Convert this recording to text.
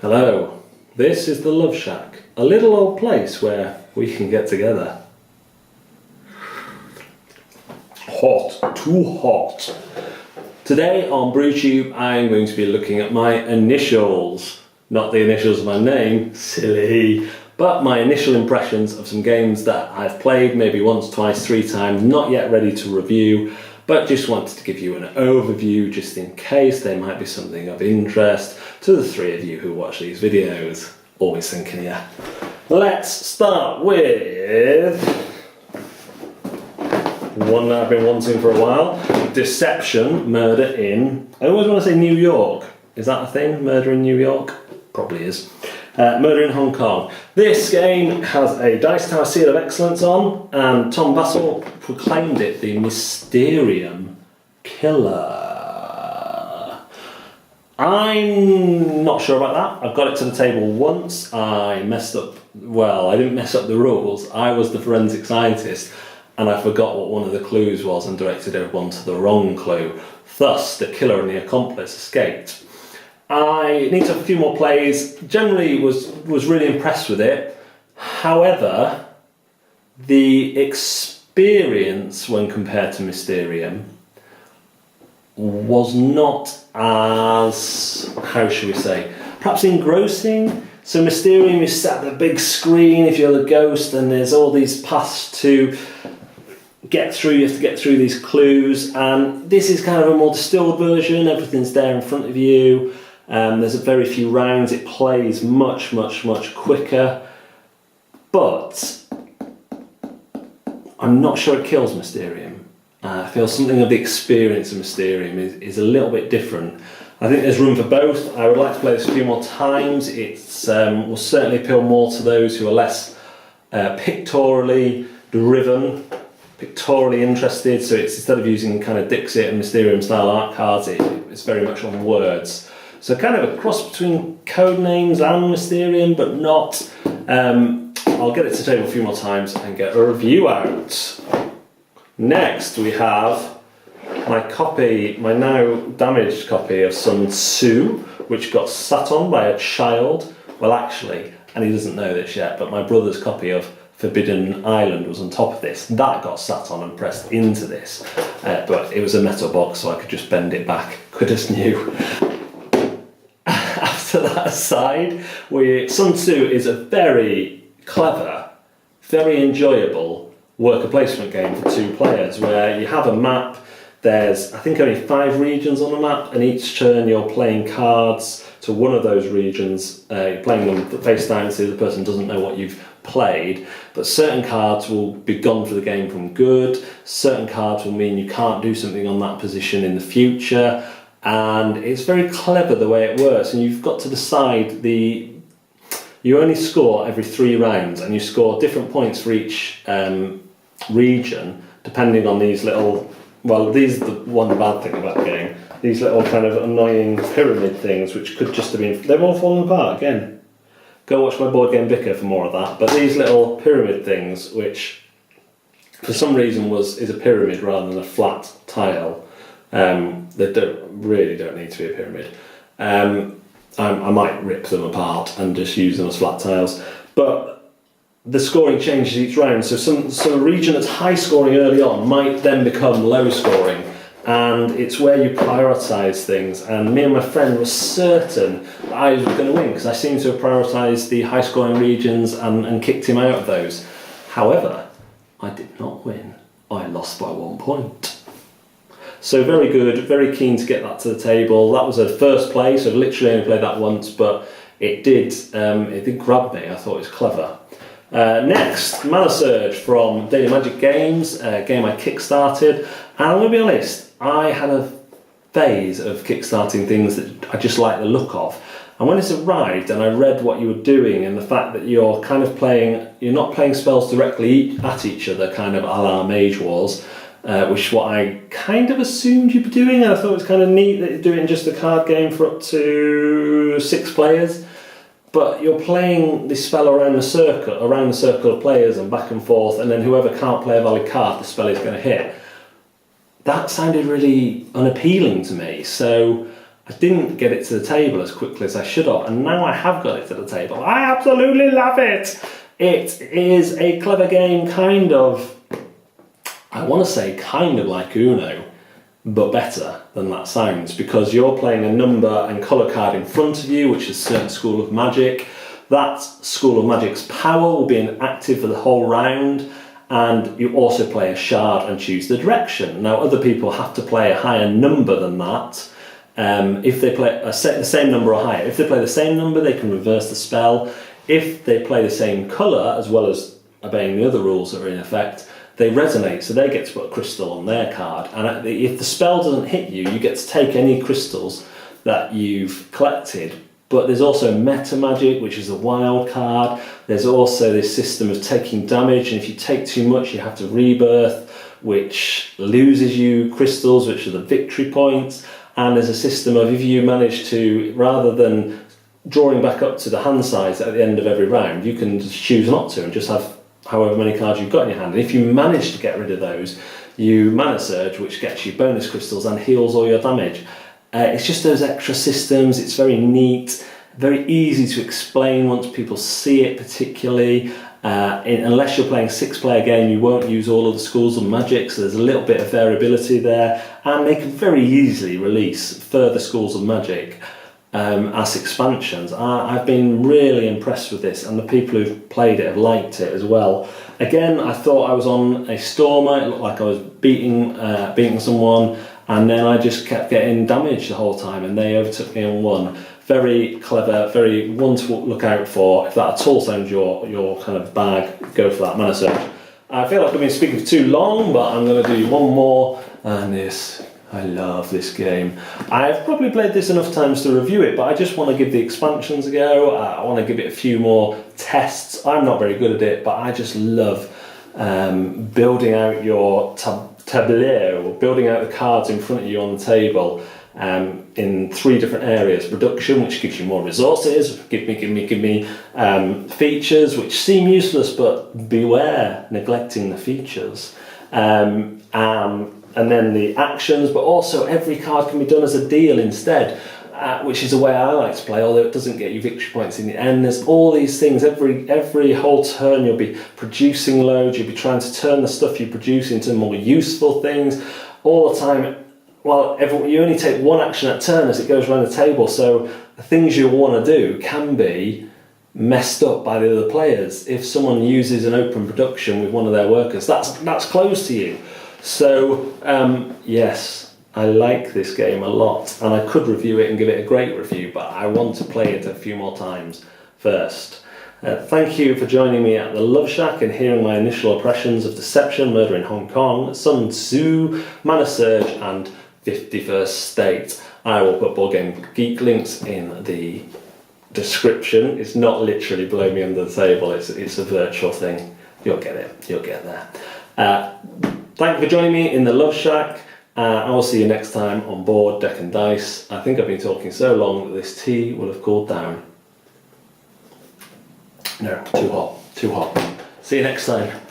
Hello, this is the Love Shack, a little old place where we can get together. Hot, too hot. Today on BrewTube I'm going to be looking at my initials, not the initials of my name, silly, but my initial impressions of some games that I've played maybe once, twice, three times, not yet ready to review, but just wanted to give you an overview just in case there might be something of interest to the three of you who watch these videos. Always thinking, yeah. Let's start with one that I've been wanting for a while. Deception, Murder in, I always want to say New York. Is that a thing? Murder in New York? Probably is. Murder in Hong Kong. This game has a Dice Tower Seal of Excellence on, and Tom Vassell proclaimed it the Mysterium Killer. I'm not sure about that. I've got it to the table once. I messed up, well, I didn't mess up the rules. I was the forensic scientist and I forgot what one of the clues was and directed everyone to the wrong clue. Thus, the killer and the accomplice escaped. I need to have a few more plays. Generally was really impressed with it. However, the experience when compared to Mysterium was not as, how should we say, perhaps engrossing. So Mysterium, you sat at the big screen if you're the ghost and there's all these paths to get through, you have to get through these clues, and this is kind of a more distilled version. Everything's there in front of you. There's a very few rounds. It plays much quicker, but I'm not sure it kills Mysterium. I feel something of the experience of Mysterium is a little bit different. I think there's room for both. I would like to play this a few more times. It will certainly appeal more to those who are less pictorially driven, pictorially interested. So it's, instead of using kind of Dixit and Mysterium style art cards, it's very much on words. So kind of a cross between Codenames and Mysterium, but not. I'll get it to the table a few more times and get a review out. Next we have my copy, my now damaged copy of Sun Tzu, which got sat on by a child. Well, actually, and he doesn't know this yet, but my brother's copy of Forbidden Island was on top of this. That got sat on and pressed into this, but it was a metal box, so I could just bend it back. Could as new. After that aside, Sun Tzu is a very clever, very enjoyable worker placement game for two players, where you have a map. There's, I think, only 5 regions on the map, and each turn you're playing cards to one of those regions. You're playing them face down so the person doesn't know what you've played, but certain cards will be gone for the game from good. Certain cards will mean you can't do something on that position in the future. And it's very clever the way it works, and you've got to decide you only score every 3 rounds, and you score different points for each region depending on these little, well, these are the one bad thing about the game, these little kind of annoying pyramid things which could just have been, they've all fallen apart again. Go watch my Board Game Vicar for more of that. But these little pyramid things, which for some reason is a pyramid rather than a flat tile. They really don't need to be a pyramid. I might rip them apart and just use them as flat tiles. But the scoring changes each round. So a region that's high scoring early on might then become low scoring. And it's where you prioritise things. And me and my friend were certain that I was going to win because I seemed to have prioritised the high scoring regions and kicked him out of those. However, I did not win. I lost by 1 point. So very good, very keen to get that to the table. That was a first play, so I've literally only played that once, but it did grab me. I thought it was clever. Next, Mana Surge from Daily Magic Games, a game I kickstarted. And I'm going to be honest, I had a phase of kickstarting things that I just like the look of. And when it's arrived and I read what you were doing and the fact that you're kind of you're not playing spells directly at each other, kind of a la Mage Wars, which is what I kind of assumed you'd be doing, and I thought it was kind of neat that you're doing just a card game for up to 6 players, but you're playing this spell around the circle of players and back and forth, and then whoever can't play a valid card, the spell is going to hit. That sounded really unappealing to me, so I I didn't get it to the table as quickly as I should have, and now I have got it to the table. I absolutely love it. It is a clever game, kind of, I want to say kind of like Uno, but better than that sounds, because you're playing a number and colour card in front of you, which is a certain school of magic. That school of magic's power will be inactive for the whole round, and you also play a shard and choose the direction. Now, other people have to play a higher number than that. If they play the same number or higher, if they play the same number, they can reverse the spell. If they play the same colour, as well as obeying the other rules that are in effect, they resonate, so they get to put a crystal on their card. And if the spell doesn't hit you, you get to take any crystals that you've collected. But there's also meta magic, which is a wild card. There's also this system of taking damage, and if you take too much, you have to rebirth, which loses you crystals, which are the victory points. And there's a system of, if you manage to, rather than drawing back up to the hand size at the end of every round, you can just choose not to and just have however many cards you've got in your hand. And if you manage to get rid of those, you mana surge, which gets you bonus crystals and heals all your damage. It's just those extra systems. It's very neat, very easy to explain once people see it, particularly. Unless you're playing a 6-player game, you won't use all of the schools of magic, so there's a little bit of variability there, and they can very easily release further schools of magic as expansions. I've been really impressed with this, and the people who've played it have liked it as well. Again, I thought I was on a stormer. It looked like I was beating someone, and then I just kept getting damage the whole time, and they overtook me on one. Very clever, very one to look out for. If that at all sounds your kind of bag, go for that mana surge. I feel like I've been speaking for too long, but I'm going to do one more, and I love this game. I've probably played this enough times to review it, but I just want to give the expansions a go. I want to give it a few more tests. I'm not very good at it, but I just love building out your tableau, building out the cards in front of you on the table in 3 different areas. Production, which gives you more resources, give me features which seem useless, but beware neglecting the features. And then the actions, but also every card can be done as a deal instead, which is the way I like to play, although it doesn't get you victory points in the end. There's all these things, every whole turn you'll be producing loads, you'll be trying to turn the stuff you produce into more useful things all the time. Well, you only take one action at a turn as it goes around the table, so the things you want to do can be messed up by the other players. If someone uses an open production with one of their workers, that's closed to you. So, yes, I like this game a lot, and I could review it and give it a great review, but I want to play it a few more times first. Thank you for joining me at the Love Shack and hearing my initial impressions of Deception, Murder in Hong Kong, Sun Tzu, Mana Surge, and 51st State. I will put Board Game Geek links in the description. It's not literally below me under the table, it's a virtual thing. You'll get it, you'll get there. Thank you for joining me in the Love Shack. I will see you next time on Board, Deck and Dice. I think I've been talking so long that this tea will have cooled down. No, too hot. See you next time.